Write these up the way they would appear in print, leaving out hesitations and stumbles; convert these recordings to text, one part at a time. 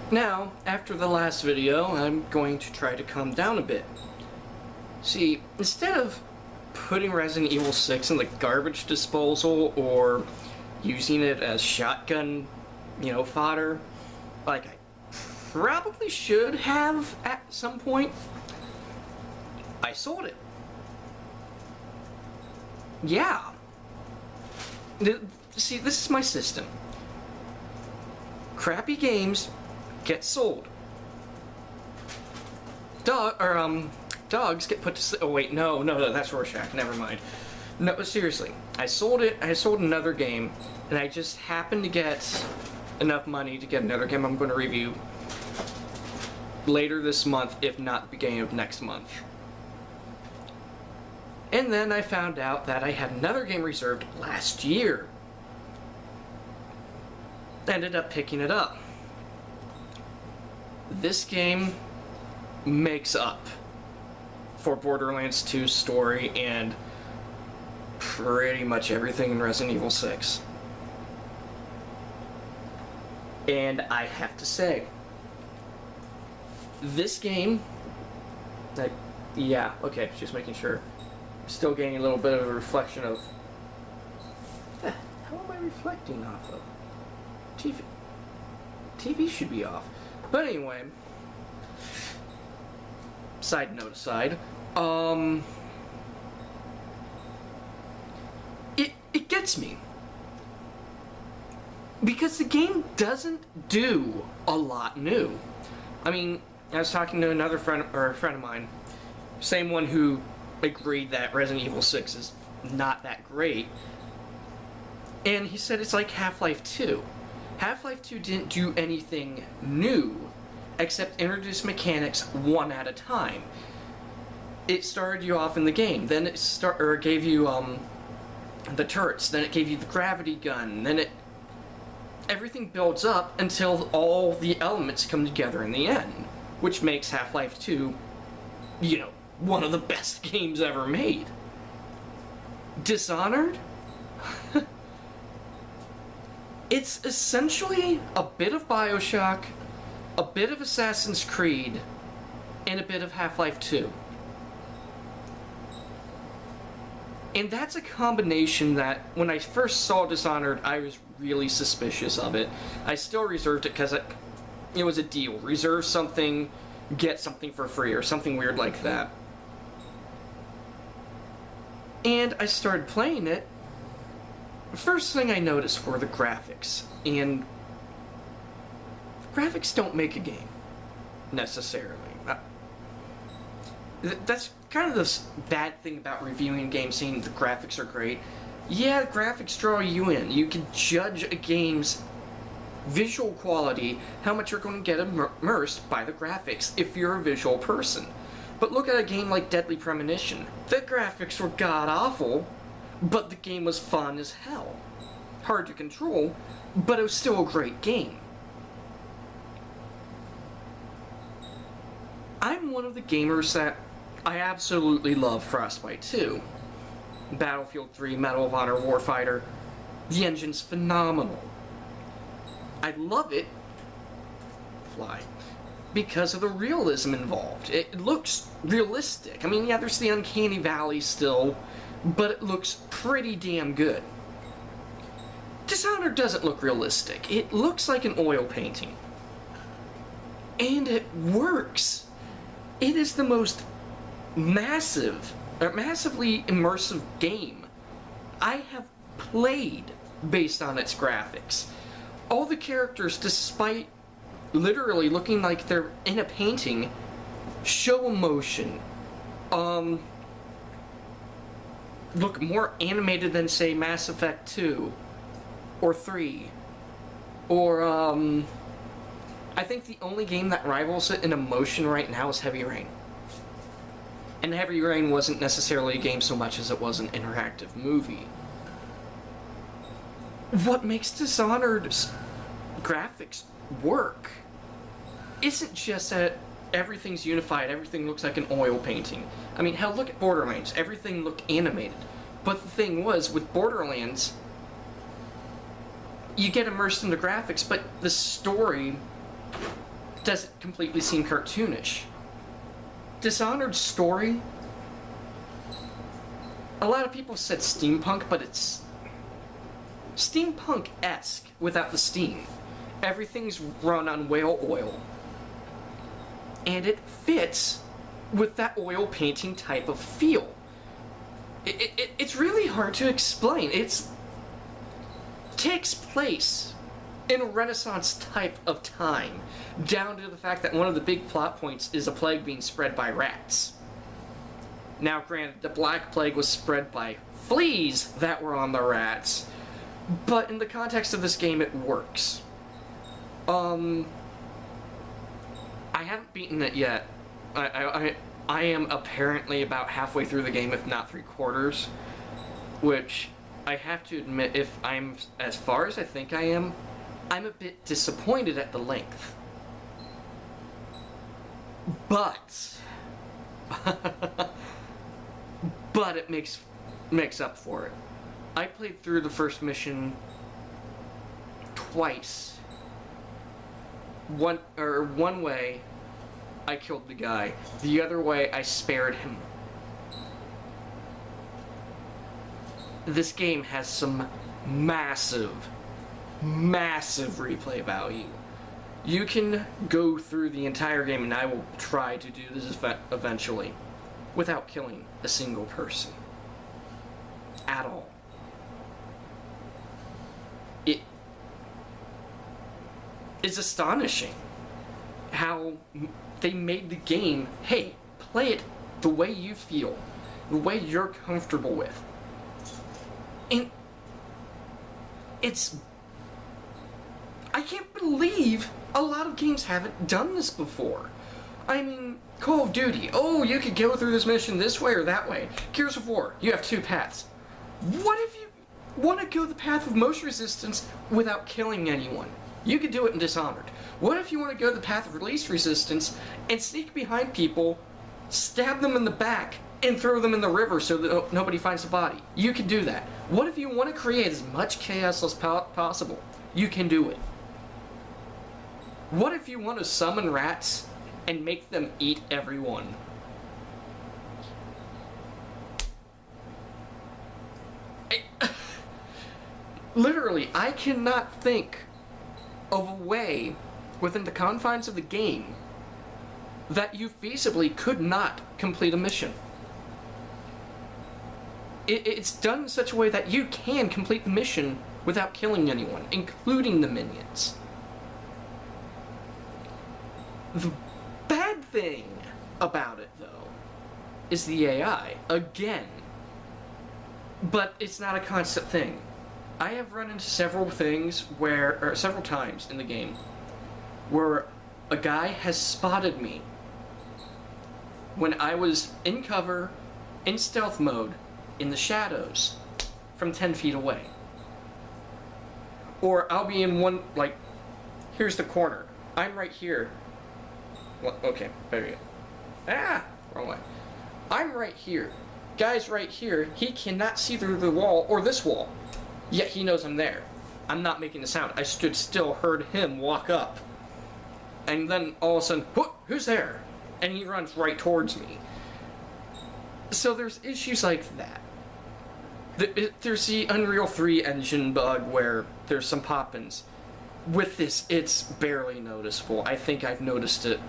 Now, after the last video, I'm going to try to calm down a bit. See, instead of putting Resident Evil 6 in the garbage disposal or using it as shotgun, fodder, like I probably should have at some point, I sold it. Yeah. See, this is my system. Crappy games get sold. Dogs get put to oh wait, no, that's Rorschach, never mind. No, seriously, I sold it, I sold another game, and I just happened to get enough money to get another game I'm going to review later this month, if not the beginning of next month. And then I found out that I had another game reserved last year. Ended up picking it up. This game makes up for Borderlands 2's story and pretty much everything in Resident Evil 6. And I have to say, this game, yeah, okay, just making sure. Still getting a little bit of a reflection of, how am I reflecting off of? TV should be off. But anyway, side note aside, it gets me. Because the game doesn't do a lot new. I mean, I was talking to another friend, or a friend of mine, same one who agreed that Resident Evil 6 is not that great, and he said it's like Half-Life 2. Half-Life 2 didn't do anything new, except introduce mechanics one at a time. It started you off in the game, then it gave you the turrets, then it gave you the gravity gun, then everything builds up until all the elements come together in the end, which makes Half-Life 2, one of the best games ever made. Dishonored? It's essentially a bit of BioShock, a bit of Assassin's Creed, and a bit of Half-Life 2. And that's a combination that, when I first saw Dishonored, I was really suspicious of it. I still reserved it because it was a deal. Reserve something, get something for free, or something weird like that. And I started playing it. The first thing I noticed were the graphics, and graphics don't make a game, necessarily. That's kind of the bad thing about reviewing games, saying the graphics are great. Yeah, the graphics draw you in. You can judge a game's visual quality, how much you're going to get immersed by the graphics if you're a visual person. But look at a game like Deadly Premonition. The graphics were god-awful, but the game was fun as hell. Hard to control, but it was still a great game. I'm one of the gamers that I absolutely love Frostbite 2. Battlefield 3, Medal of Honor, Warfighter. The engine's phenomenal. I love it, because of the realism involved. It looks realistic. I mean, yeah, there's the uncanny valley still, but it looks pretty damn good. Dishonored doesn't look realistic. It looks like an oil painting. And it works. It is the most massively immersive game I have played based on its graphics. All the characters, despite literally looking like they're in a painting, show emotion. Look more animated than, say, Mass Effect 2 or 3. Or, I think the only game that rivals it in emotion right now is Heavy Rain. And Heavy Rain wasn't necessarily a game so much as it was an interactive movie. What makes Dishonored's graphics work isn't just that everything's unified, everything looks like an oil painting. I mean, hell, look at Borderlands. Everything looked animated. But the thing was, with Borderlands, you get immersed in the graphics, but the story does it completely seem cartoonish. Dishonored's story, a lot of people said steampunk, but it's steampunk-esque without the steam. Everything's run on whale oil. And it fits with that oil painting type of feel. It's really hard to explain. It takes place in a Renaissance type of time, down to the fact that one of the big plot points is a plague being spread by rats. Now, granted, the Black Plague was spread by fleas that were on the rats, but in the context of this game, it works. I haven't beaten it yet. I am apparently about halfway through the game, if not 3/4, which I have to admit, if I'm as far as I think I am, I'm a bit disappointed at the length. But but it makes up for it. I played through the first mission twice. One way I killed the guy. The other way I spared him. This game has some massive replay value. You can go through the entire game, and I will try to do this eventually, without killing a single person. At all. It is astonishing how they made the game, hey, play it the way you feel, the way you're comfortable with. And I can't believe a lot of games haven't done this before. I mean, Call of Duty, oh, you could go through this mission this way or that way. Gears of War, you have 2 paths. What if you want to go the path of most resistance without killing anyone? You could do it in Dishonored. What if you want to go the path of least resistance and sneak behind people, stab them in the back, and throw them in the river so that nobody finds the body? You can do that. What if you want to create as much chaos as possible? You can do it. What if you want to summon rats and make them eat everyone? Literally, I cannot think of a way within the confines of the game that you feasibly could not complete a mission. It's done in such a way that you can complete the mission without killing anyone, including the minions. The bad thing about it, though, is the AI. Again. But it's not a constant thing. I have run into several times in the game where a guy has spotted me when I was in cover, in stealth mode, in the shadows, from 10 feet away. Or I'll be in one, like, here's the corner. I'm right here. Well, okay, there you go. Ah! Wrong way. I'm right here. Guy's right here. He cannot see through the wall, or this wall. Yet he knows I'm there. I'm not making a sound. I stood still, heard him walk up. And then all of a sudden, who's there? And he runs right towards me. So there's issues like that. There's the Unreal 3 engine bug where there's some pop-ins. With this, it's barely noticeable. I think I've noticed it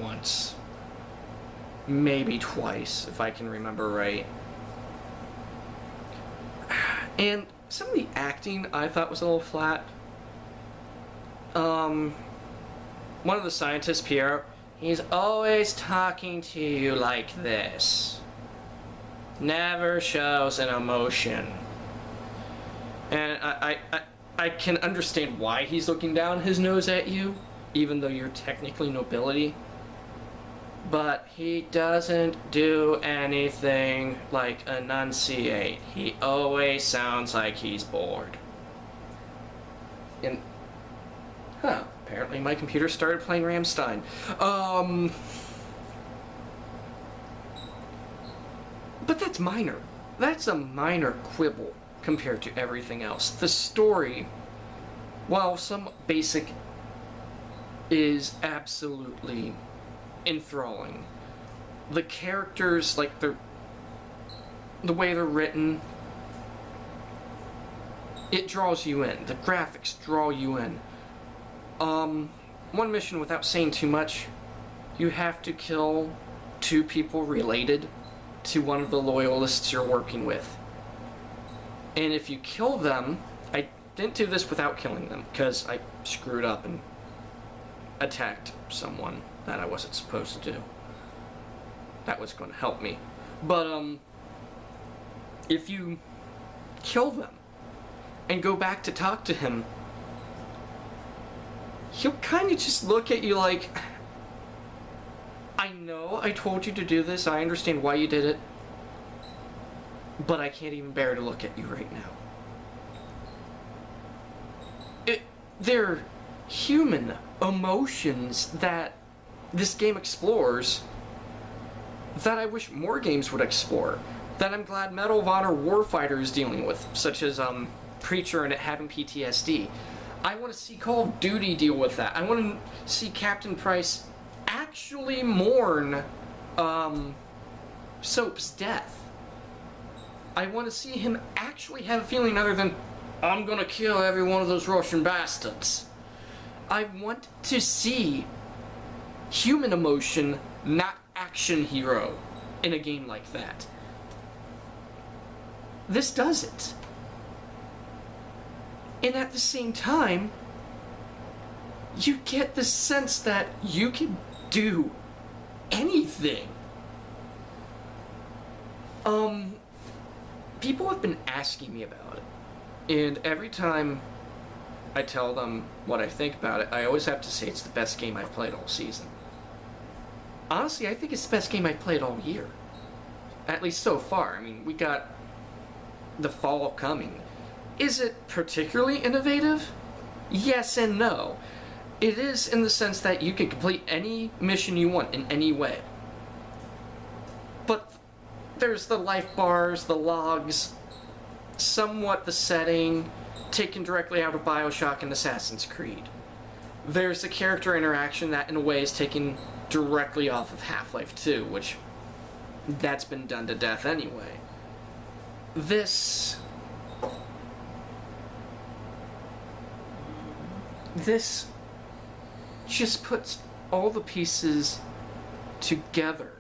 once. Maybe twice, if I can remember right. And some of the acting I thought was a little flat. One of the scientists, Pierre, he's always talking to you like this. Never shows an emotion. And I can understand why he's looking down his nose at you, even though you're technically nobility. But he doesn't do anything like enunciate. He always sounds like he's bored. And, apparently my computer started playing Rammstein. But that's minor. That's a minor quibble compared to everything else. The story, while some basic is absolutely enthralling. The characters, like the way they're written, it draws you in. The graphics draw you in. One mission, without saying too much, you have to kill 2 people related to one of the loyalists you're working with. And if you kill them, I didn't do this without killing them, because I screwed up and attacked someone that I wasn't supposed to do. That was going to help me. But, if you kill them and go back to talk to him, he'll kind of just look at you like, I know I told you to do this, I understand why you did it, but I can't even bear to look at you right now. They're human emotions that this game explores that I wish more games would explore, that I'm glad Medal of Honor Warfighter is dealing with, such as Preacher and it having PTSD. I want to see Call of Duty deal with that. I want to see Captain Price actually mourn Soap's death. I want to see him actually have a feeling other than, I'm gonna kill every one of those Russian bastards. I want to see human emotion, not action hero, in a game like that. This does it. And at the same time, you get the sense that you can do anything. People have been asking me about it, and every time I tell them what I think about it, I always have to say it's the best game I've played all season. Honestly, I think it's the best game I've played all year. At least so far. I mean, we got the fall coming. Is it particularly innovative? Yes and no. It is in the sense that you can complete any mission you want in any way. But there's the life bars, the logs, somewhat the setting, taken directly out of BioShock and Assassin's Creed. There's the character interaction that in a way is taken directly off of Half-Life 2, which that's been done to death anyway. This just puts all the pieces together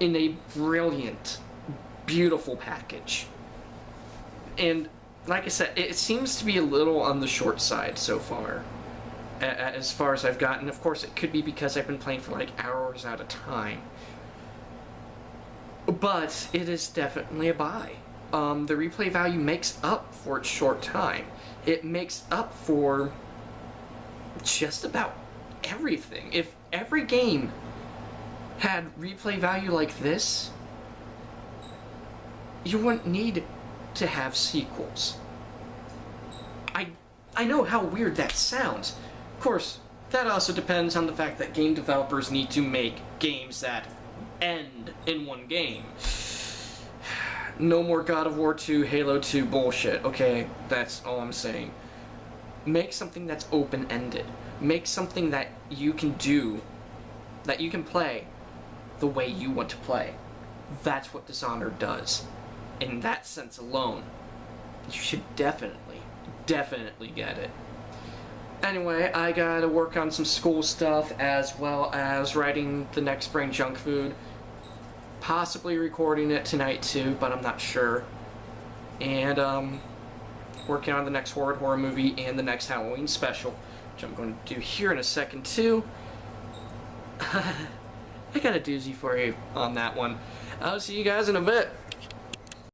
in a brilliant, beautiful package. And like I said, it seems to be a little on the short side so far, as far as I've gotten. Of course, it could be because I've been playing for like hours at a time. But it is definitely a buy. The replay value makes up for its short time. It makes up for just about everything. If every game had replay value like this, you wouldn't need to have sequels. I know how weird that sounds. Of course, that also depends on the fact that game developers need to make games that end in one game. No more God of War 2, Halo 2 bullshit, okay? That's all I'm saying. Make something that's open-ended. Make something that you can do, that you can play the way you want to play. That's what Dishonored does. In that sense alone, you should definitely get it. Anyway, I gotta work on some school stuff as well as writing the next Brain Junk Food. Possibly recording it tonight too, but I'm not sure. And working on the next horror movie and the next Halloween special, which I'm going to do here in a second too. I got a doozy for you on that one. I'll see you guys in a bit.